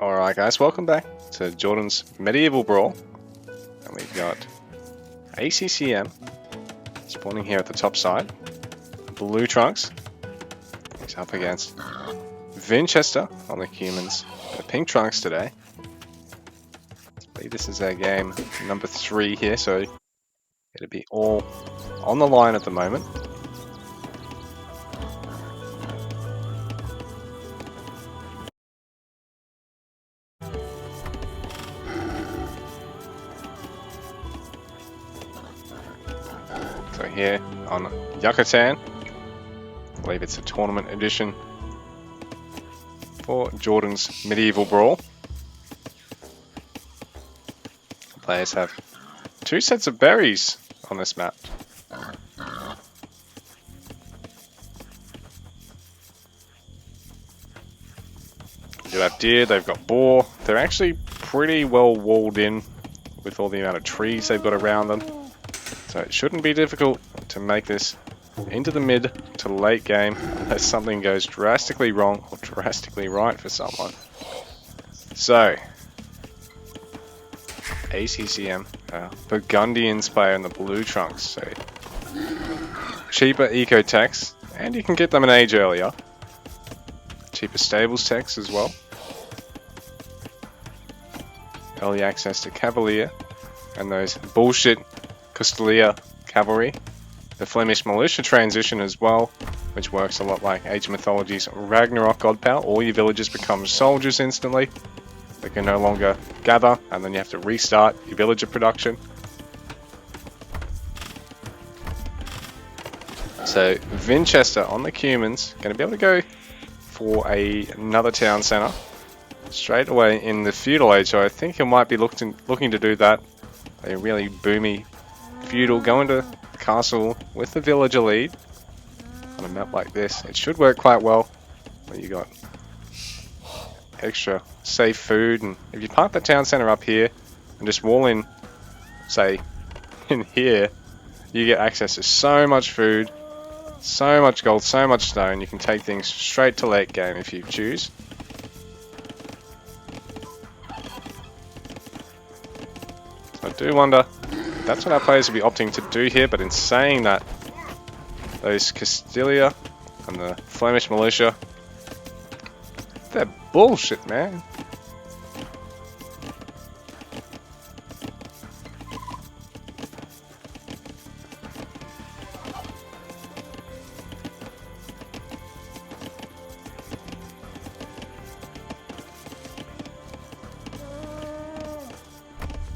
Alright guys, welcome back to JorDan's Medieval Brawl. And we've got ACCM spawning here at the top side. Blue Trunks. He's up against Vinchester on the humans. The pink Trunks today. I believe this is their game number 3 here, so it'll be all on the line at the moment. So here on Yucatan, I believe it's a tournament edition for JorDan's Medieval Brawl. Players have 2 sets of berries on this map. They do have deer, they've got boar. They're actually pretty well walled in with all the amount of trees they've got around them. So it shouldn't be difficult to make this into the mid to late game unless something goes drastically wrong or drastically right for someone. So, ACCM, Burgundians player in the blue trunks, so cheaper eco techs, and you can get them an age earlier. Cheaper stables techs as well. Early access to Cavalier, and those bullshit Costelier Cavalry. The Flemish Militia transition as well, which works a lot like Age of Mythology's Ragnarok Godpower. All your villagers become soldiers instantly. They can no longer gather, and then you have to restart your villager production. So Vinchester on the Cumans, going to be able to go for another town centre straight away in the feudal age. So I think he might be looking to do that. A really boomy feudal, go into castle with the villager lead on a map like this. It should work quite well. Where you got extra safe food, and if you park the town centre up here and just wall in, say, in here, you get access to so much food, so much gold, so much stone. You can take things straight to late game if you choose. So I do wonder, that's what our players will be opting to do here, but in saying that, those Castilla and the Flemish Militia, they're bullshit, man.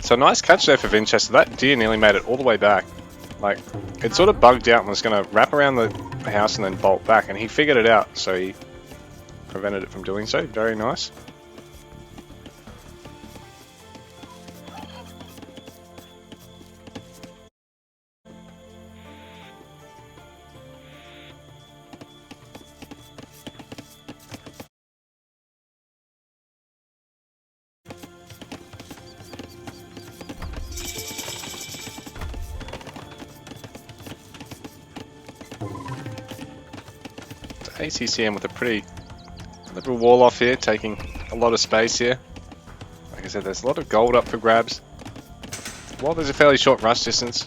So nice catch there for Vinchester. That deer nearly made it all the way back. Like, it sort of bugged out and was going to wrap around the house and then bolt back, and he figured it out, so he prevented it from doing so. Very nice. ACCM with a pretty liberal wall off here, taking a lot of space here. Like I said, there's a lot of gold up for grabs. While there's a fairly short rush distance,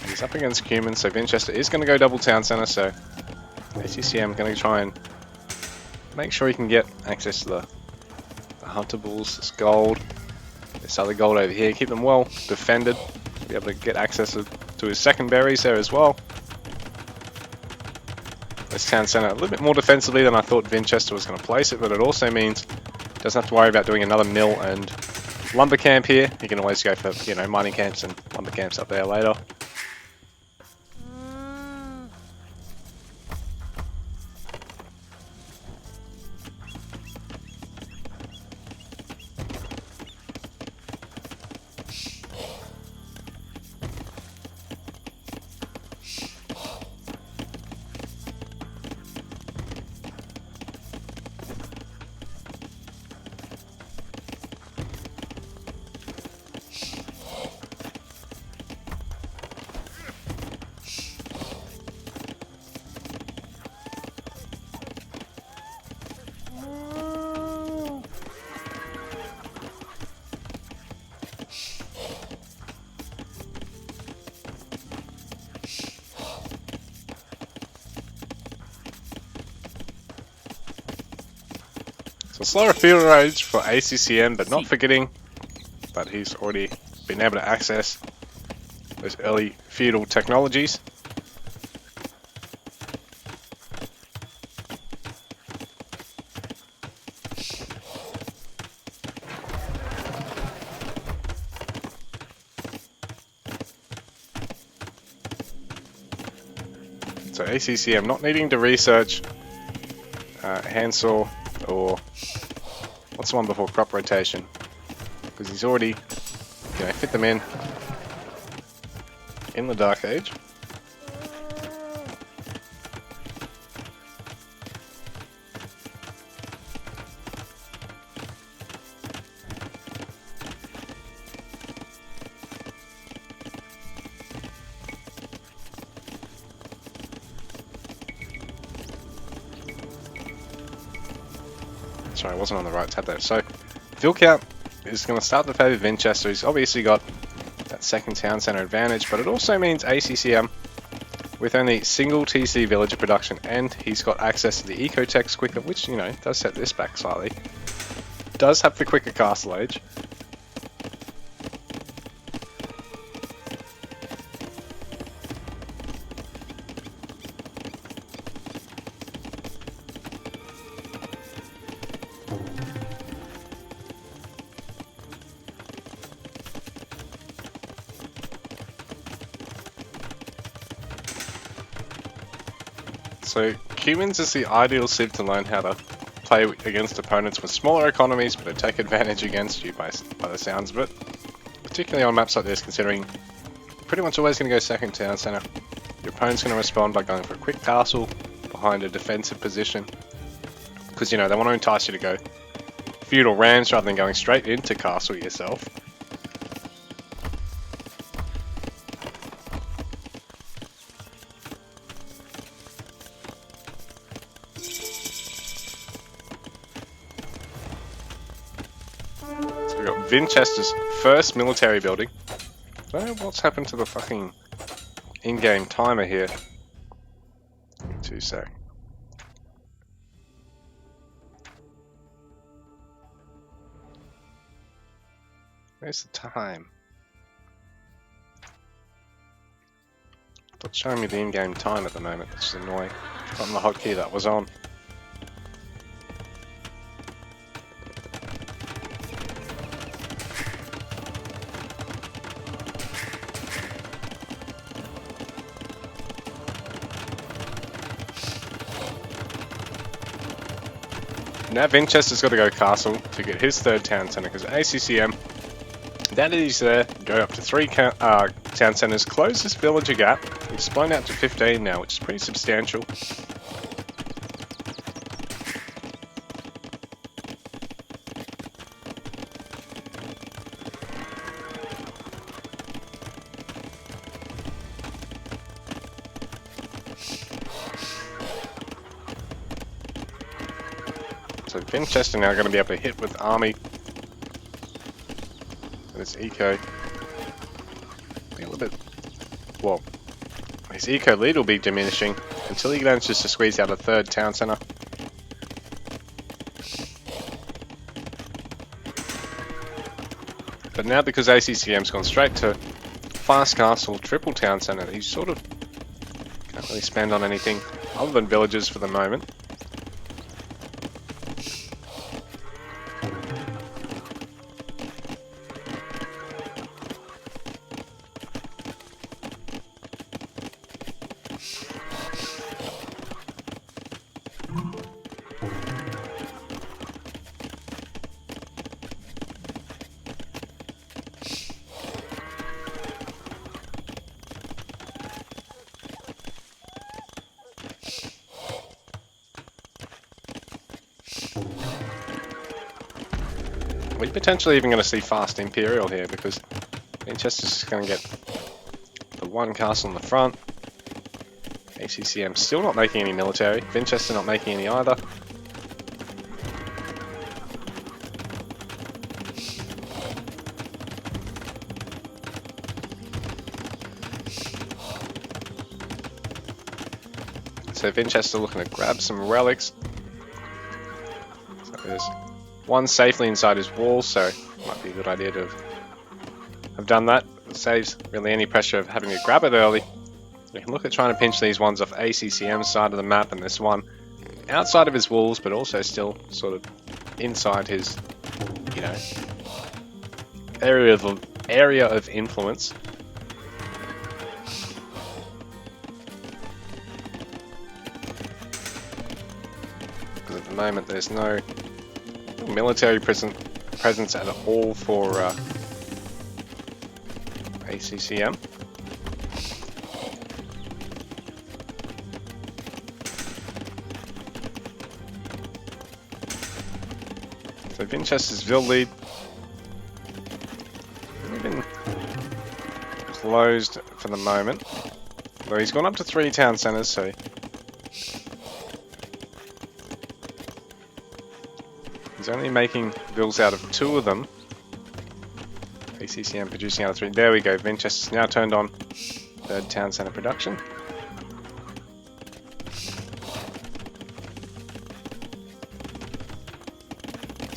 he's up against Cumin, so Vinchester is going to go double town centre, so ACCM going to try and make sure he can get access to the huntables, this gold, this other gold over here, keep them well defended, be able to get access to his second berries there as well. This town centre a little bit more defensively than I thought Vinchester was going to place it, but it also means he doesn't have to worry about doing another mill and lumber camp here. He can always go for, you know, mining camps and lumber camps up there later. So slower field range for ACCM, but not forgetting. But he's already been able to access those early feudal technologies. So ACCM not needing to research handsaw or what's the one before crop rotation, because he's already fit them in the Dark Age. Sorry, I wasn't on the right tab there. So, field count is going to start to favour Vinchester. He's obviously got that second town centre advantage, but it also means ACCM with only single TC villager production, and he's got access to the ecotechs quicker, which, does set this back slightly. Does have the quicker castle age. So Cumans is the ideal civ to learn how to play against opponents with smaller economies, but take advantage against you by the sounds of it. Particularly on maps like this, considering you're pretty much always going to go second town centre. Your opponent's going to respond by going for a quick castle behind a defensive position, because they want to entice you to go feudal rams rather than going straight into castle yourself. Vinchester's first military building. I don't know what's happened to the fucking in-game timer here. 2 sec. Where's the time? It's not showing me the in-game time at the moment. That's just annoying. It's on the hotkey that was on. Now Vinchester's got to go castle to get his third town centre, because ACCM, now that he's there, go up to 3 town centres, close this villager gap. He's blown out to 15 now, which is pretty substantial. So Vinchester now going to be able to hit with army. And his eco. Be a little bit. Well, his eco lead will be diminishing until he manages to squeeze out a third town centre. But now, because ACCM's gone straight to fast castle, triple town centre, he sort of can't really spend on anything other than villages for the moment. We're potentially even going to see fast Imperial here, because Vinchester's going to get the one castle in the front. ACCM still not making any military. Vinchester not making any either. So Vinchester looking to grab some relics. So There's one safely inside his wall, so it might be a good idea to have done that. It saves really any pressure of having to grab it early. We can look at trying to pinch these ones off ACCM's side of the map, and this one outside of his walls, but also still sort of inside his, you know, area of influence. Because at the moment there's no military presence at all for ACCM. So Vinchester's Ville lead been closed for the moment, though he's gone up to 3 town centres, so he's only making Villes out of 2 of them. ACCM producing out of 3. There we go, Vinchester's now turned on 3rd town centre production.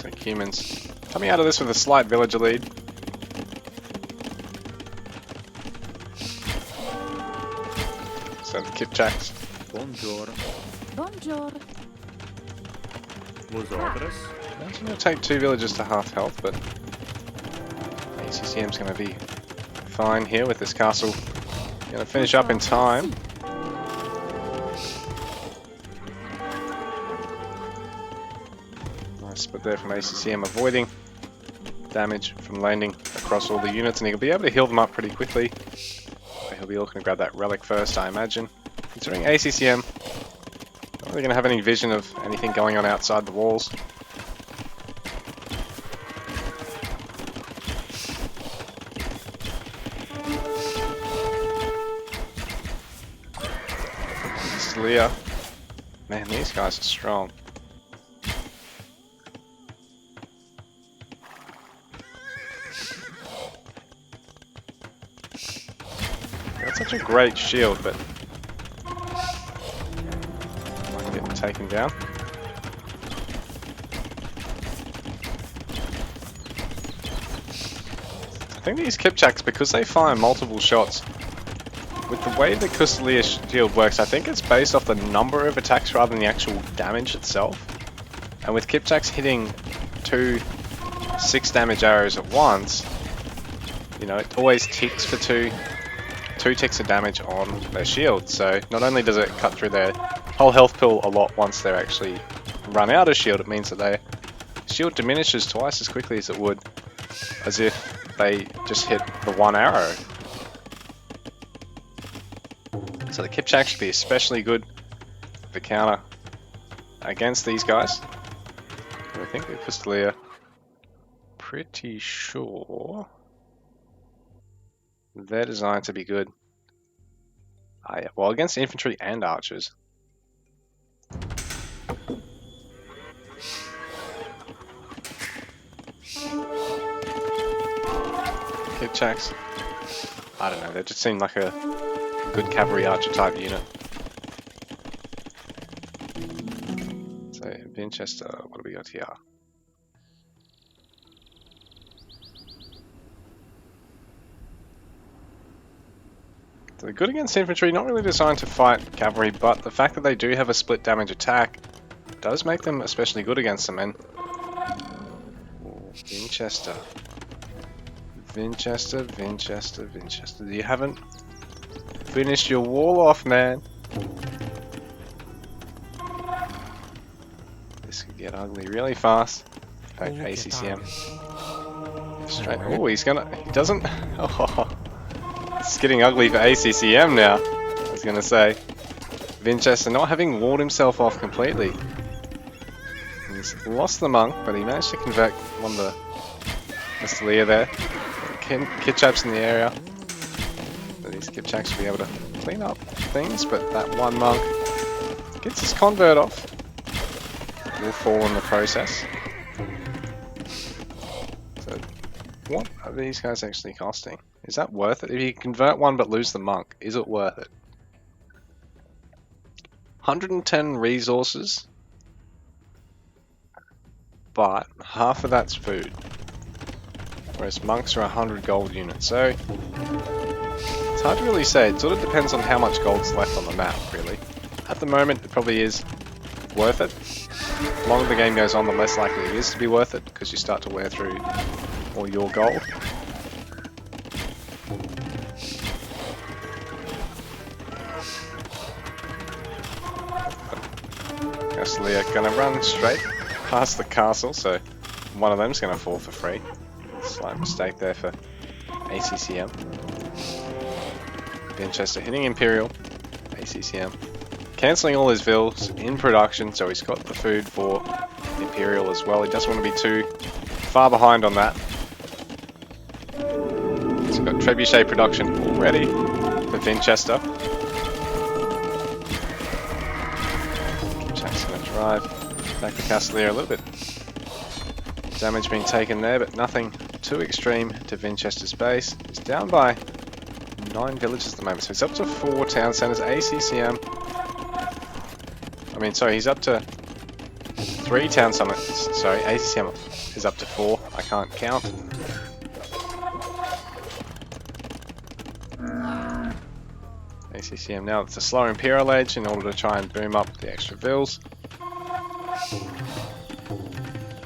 So Humans coming out of this with a slight villager lead. So the Kipchaks. Bonjour. Bonjour. Vos orders? It's going to take 2 villagers to half health, but ACCM's going to be fine here with this castle. Going to finish up in time. Nice split there from ACCM, avoiding damage from landing across all the units, and he'll be able to heal them up pretty quickly. He'll be looking to grab that relic first, I imagine. Considering ACCM, not really going to have any vision of anything going on outside the walls. This is Leah. Man, these guys are strong. That's such a great shield, but might get taken down. I think these Kipchaks, because they fire multiple shots, with the way the Custodia's shield works, I think it's based off the number of attacks rather than the actual damage itself. And with Kipchaks hitting 2 6 damage arrows at once, you know, it always ticks for 2 ticks of damage on their shield. So not only does it cut through their whole health pool a lot once they're actually run out of shield, it means that their shield diminishes twice as quickly as it would as if they just hit the 1 arrow. So the Kipchak should be especially good for counter against these guys. I think the Custodia, pretty sure they're designed to be good. Yeah. Well, against infantry and archers. Kipchaks, I don't know, they just seem like a good cavalry archer type unit. So, Vinchester, what do we got here? So they're good against infantry, not really designed to fight cavalry, but the fact that they do have a split damage attack does make them especially good against them. And Vinchester. Vinchester, Vinchester, Vinchester. You haven't finished your wall off, man. This could get ugly really fast. In fact, ACCM. Straight. Oh, he doesn't. Oh, it's getting ugly for ACCM now. I was gonna say. Vinchester not having walled himself off completely. He's lost the monk, but he managed to convert one of the Mr. Lear there. Kipchaks in the area. So these Kipchaks should be able to clean up things, but that one monk gets his convert off. Will fall in the process. So what are these guys actually costing? Is that worth it? If you convert one but lose the monk, is it worth it? 110 resources. but half of that's food. Whereas monks are 100 gold units, so it's hard to really say. It sort of depends on how much gold's left on the map, really. At the moment, it probably is worth it. The longer the game goes on, the less likely it is to be worth it, because you start to wear through all your gold. Castelia gonna run straight past the castle, so one of them's gonna fall for free. Slight mistake there for ACCM. Vinchester hitting Imperial. ACCM cancelling all his vills in production, so he's got the food for Imperial as well. He doesn't want to be too far behind on that. He's got Trebuchet production already for Vinchester. Jack's going to drive back to Castelia a little bit. Damage being taken there, but nothing too extreme to Vinchester's base. He's down by 9 villages at the moment, so he's up to 4 town centres. ACCM, he's up to 3 town centres. Sorry, ACCM is up to 4. I can't count. ACCM now, it's a slower Imperial Age in order to try and boom up the extra vills.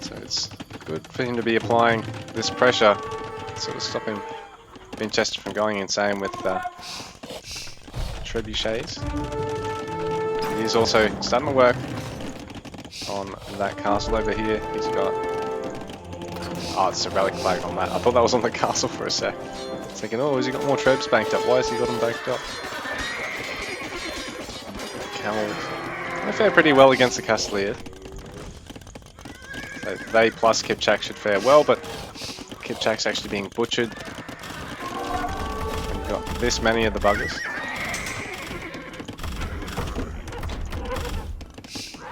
So it's good for him to be applying this pressure, sort of stopping Vinchester from going insane with trebuchets. He's also starting to work on that castle over here. He's got... Oh, it's a relic flag on that. I thought that was on the castle for a sec. I was thinking, oh, has he got more trebs banked up? Why has he got them banked up? Camels. They fare pretty well against the Castelia. So they plus Kipchak should fare well, but Kipchak's actually being butchered. We've got this many of the buggers.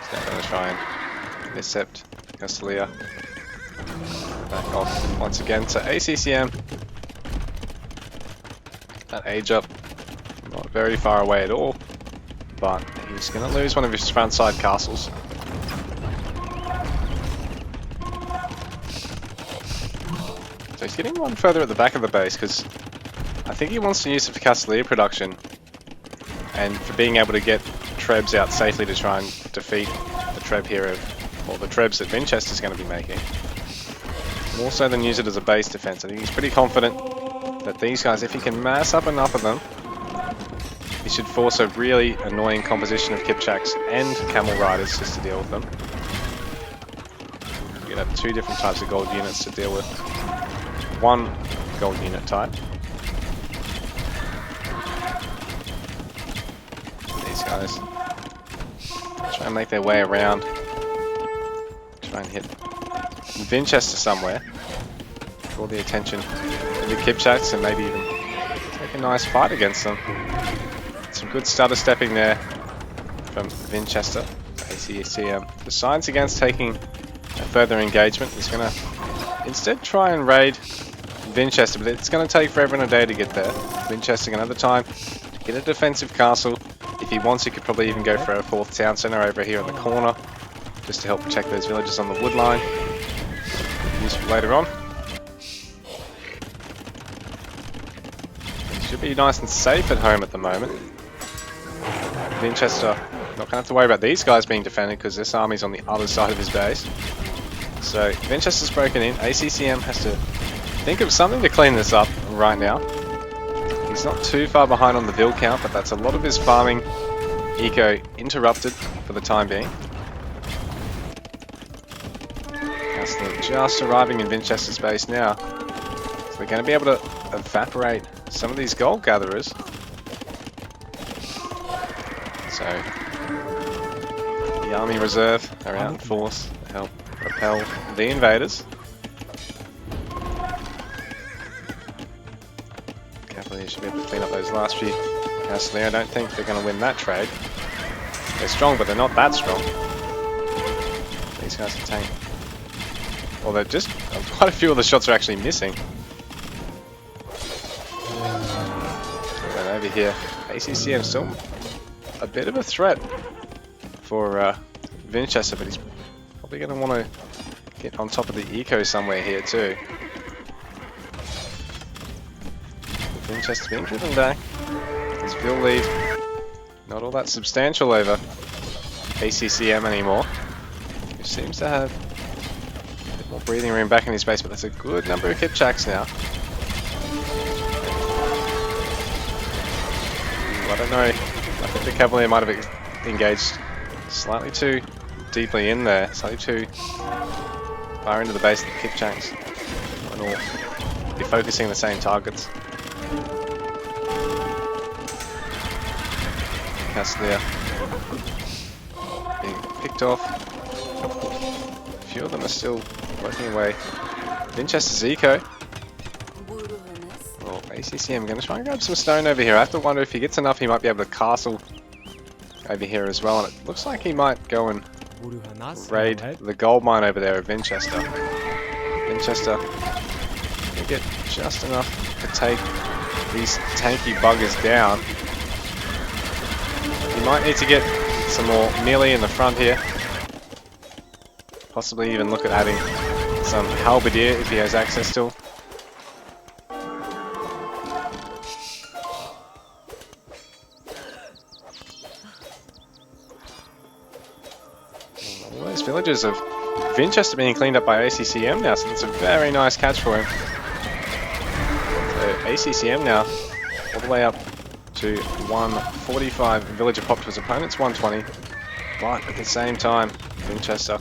So I'm going to try and intercept Castelia. Back off once again to ACCM. That age up, not very far away at all, but he's going to lose one of his front side castles. So he's getting one further at the back of the base because I think he wants to use it for Castelia production and for being able to get trebs out safely to try and defeat the treb hero, or the trebs that Vinchester's going to be making. More so than use it as a base defense. I think he's pretty confident that these guys, if he can mass up enough of them, he should force a really annoying composition of Kipchaks and Camel Riders just to deal with them. You can have 2 different types of gold units to deal with. 1 gold unit type. These guys try and make their way around. Try and hit Vinchester somewhere. Draw the attention of the Kipchaks and maybe even take a nice fight against them. Some good stutter stepping there from Vinchester. ACCM decides against taking a further engagement. He's going to instead try and raid Vinchester, but it's going to take forever and a day to get there. Vinchester going to have the time to get a defensive castle. If he wants, he could probably even go for a 4th town centre over here in the corner, just to help protect those villages on the wood line. Useful later on. He should be nice and safe at home at the moment. Vinchester not going to have to worry about these guys being defended because this army's on the other side of his base. So Vinchester's broken in. ACCM has to think of something to clean this up right now. He's not too far behind on the vill count, but that's a lot of his farming eco interrupted for the time being. Castelia just arriving in Vinchester's base now. So they're going to be able to evaporate some of these gold gatherers. So the army reserve are out in force to help repel the invaders. Castelia should be able to clean up those last few. Castelia, I don't think they're going to win that trade. They're strong, but they're not that strong. These guys are tank. Well, they're just... quite a few of the shots are actually missing. And over here, ACCM still a bit of a threat for Vinchester, but he's probably going to want to get on top of the eco somewhere here too. Vinchester being driven back. His Vil lead not all that substantial over ACCM anymore. Who seems to have a bit more breathing room back in his base, but there's a good number of Kipchaks now. I don't know. I think the Cavalier might have engaged slightly too deeply in there, slightly too far into the base of the Kipchaks. And all be focusing the same targets. Castlier being picked off. A few of them are still working away. Vinchester's eco. Well, ACCM going to try and grab some stone over here. I have to wonder if he gets enough, he might be able to castle over here as well. And it looks like he might go and raid the gold mine over there at Vinchester. Vinchester can get just enough to take these tanky buggers down. He might need to get some more melee in the front here. Possibly even look at adding some halberdier if he has access to. All those villages of Vinchester being cleaned up by ACCM now, so that's a very nice catch for him. So ACCM now all the way up to 145 villager pop to his opponent's 120, but at the same time Vinchester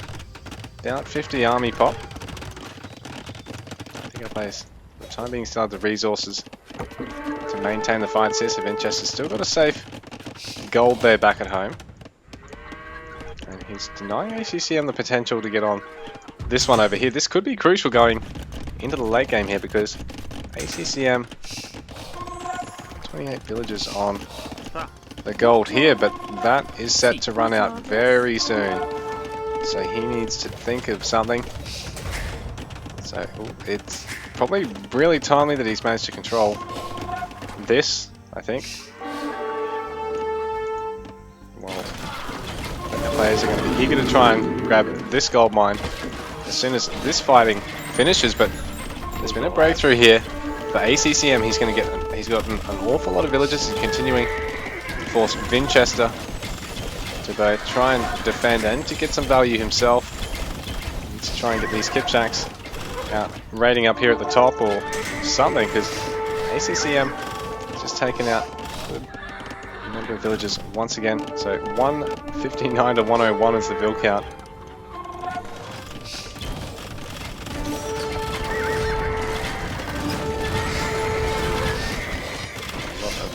down at 50 army pop. I think our players for the time being still have the resources to maintain the fight here, so Vinchester's still got a safe gold there back at home. And he's denying ACCM the potential to get on this one over here. This could be crucial going into the late game here because ACCM 28 villagers on the gold here, but that is set to run out very soon. So he needs to think of something. So it's probably really timely that he's managed to control this, I think. Well, the players are going to be eager to try and grab this gold mine as soon as this fighting finishes, but there's been a breakthrough here. For ACCM, he's got an awful lot of villagers. He's continuing to force Vinchester to both try and defend and to get some value himself. He needs to try and get these Kipchaks out raiding up here at the top or something, because ACCM has just taken out a good number of villagers once again. So 159 to 101 is the Vil count.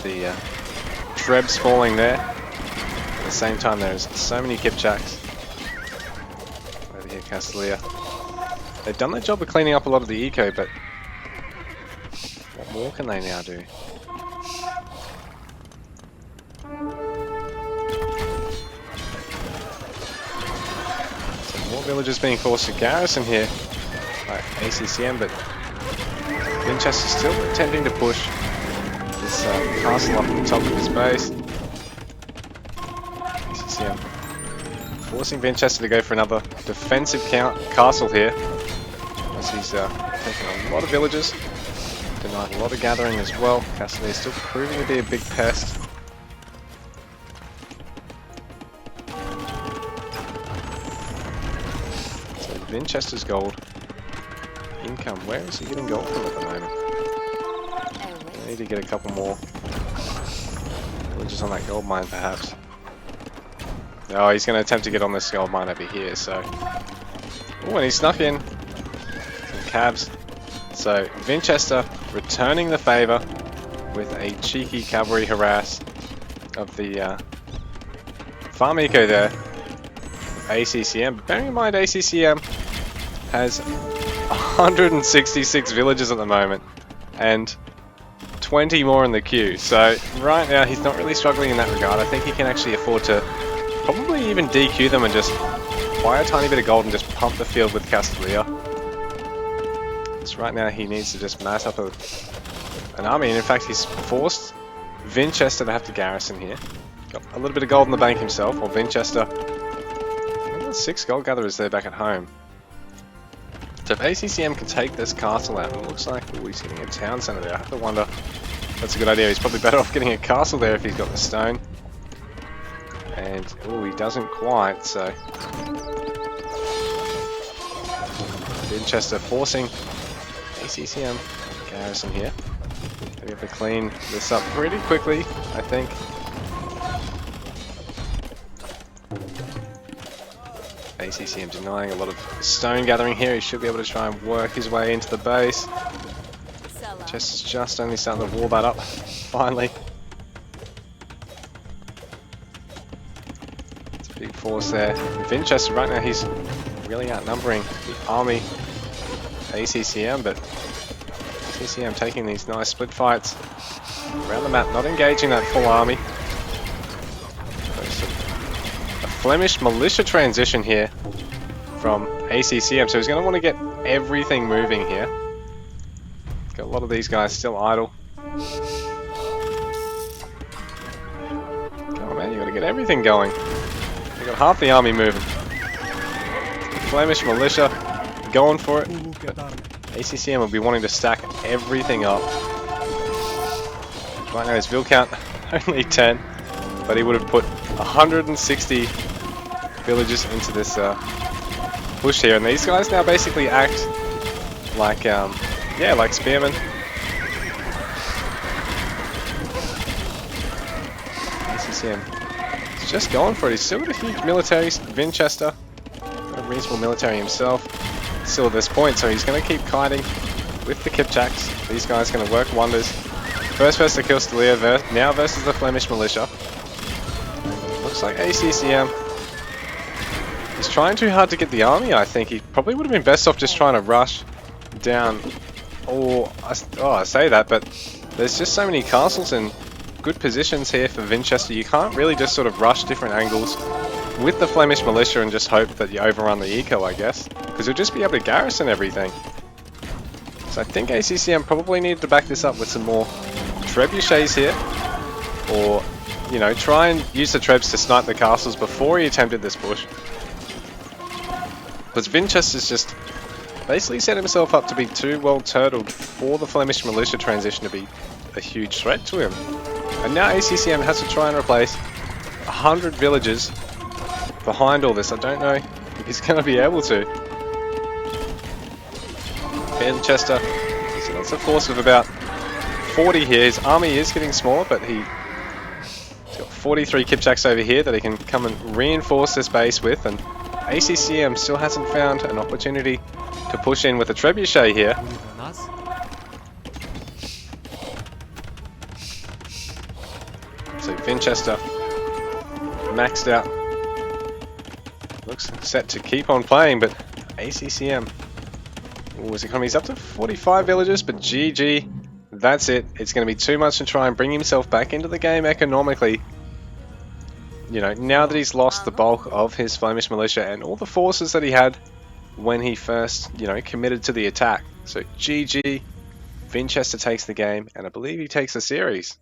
The Trebs falling there. At the same time, there's so many Kipchaks over here. Castlier. They've done their job of cleaning up a lot of the eco, but what more can they now do? Some more villagers being forced to garrison here by ACCM, but Vinchester's still attempting to push this castle up at the top of his base. ACCM forcing Vinchester to go for another defensive castle here, as he's taking a lot of villagers, denied a lot of gathering as well. Castlier still proving to be a big pest. So Vinchester's gold income, where is he getting gold from at the moment? I need to get a couple more villages on that gold mine perhaps. Oh, he's going to attempt to get on this gold mine over here, so... Oh, and he snuck in some cabs. So, Vinchester returning the favour with a cheeky cavalry harass of the farm eco there. ACCM. Bearing in mind, ACCM has 166 villages at the moment, and 20 more in the queue. So, right now, he's not really struggling in that regard. I think he can actually afford to probably even DQ them and just buy a tiny bit of gold and just pump the field with Castlier. So right now he needs to just mass up an army, and in fact he's forced Vinchester to have to garrison here. Got a little bit of gold in the bank himself, or Vinchester. I think there's 6 gold gatherers there back at home. So if ACCM can take this castle out, it looks like he's getting a town centre there. I have to wonder if that's a good idea. He's probably better off getting a castle there if he's got the stone. And, oh, he doesn't quite, so... Vinchester forcing ACCM garrison here. We have to clean this up pretty quickly, I think. ACCM denying a lot of stone gathering here. He should be able to try and work his way into the base. Just only starting to wall that up, finally. It's a big force there. Vinchester right now, he's really outnumbering the army ACCM, but ACCM taking these nice split fights around the map, not engaging that full army. Flemish militia transition here from ACCM, so he's going to want to get everything moving here. Got a lot of these guys still idle. Come on, man, you got to get everything going. You got half the army moving. Flemish militia going for it. But ACCM will be wanting to stack everything up. Right now his vill count only 10, but he would have put 160 villages into this push here, and these guys now basically act like yeah, like spearmen. ACCM is just going for it. He's still got a huge military. Vinchester, got a reasonable military himself, still at this point, so he's going to keep kiting with the Kipchaks. These guys are going to work wonders. First to kill Stelia now versus the Flemish militia. Looks like ACCM is trying too hard to get the army. I think he probably would have been best off just trying to rush down. Or, I say that, but there's just so many castles in good positions here for Vinchester. You can't really just sort of rush different angles with the Flemish militia and just hope that you overrun the eco, I guess. Because you'll just be able to garrison everything. So I think ACCM probably needed to back this up with some more trebuchets here. Or, you know, try and use the trebs to snipe the castles before he attempted this push. Because Vinchester's just basically set himself up to be too well turtled for the Flemish militia transition to be a huge threat to him. And now ACCM has to try and replace 100 villages behind all this. I don't know if he's going to be able to. Vinchester, so that's a force of about 40 here. His army is getting smaller, but he's got 43 Kipchaks over here that he can come and reinforce this base with, and ACCM still hasn't found an opportunity to push in with a trebuchet here. So Vinchester maxed out. Looks set to keep on playing, but ACCM, his economy's up to 45 villages, but GG, that's it. It's going to be too much to try and bring himself back into the game economically. You know, now that he's lost the bulk of his Flemish militia and all the forces that he had when he first, you know, committed to the attack. So GG, Vinchester takes the game, and I believe he takes the series.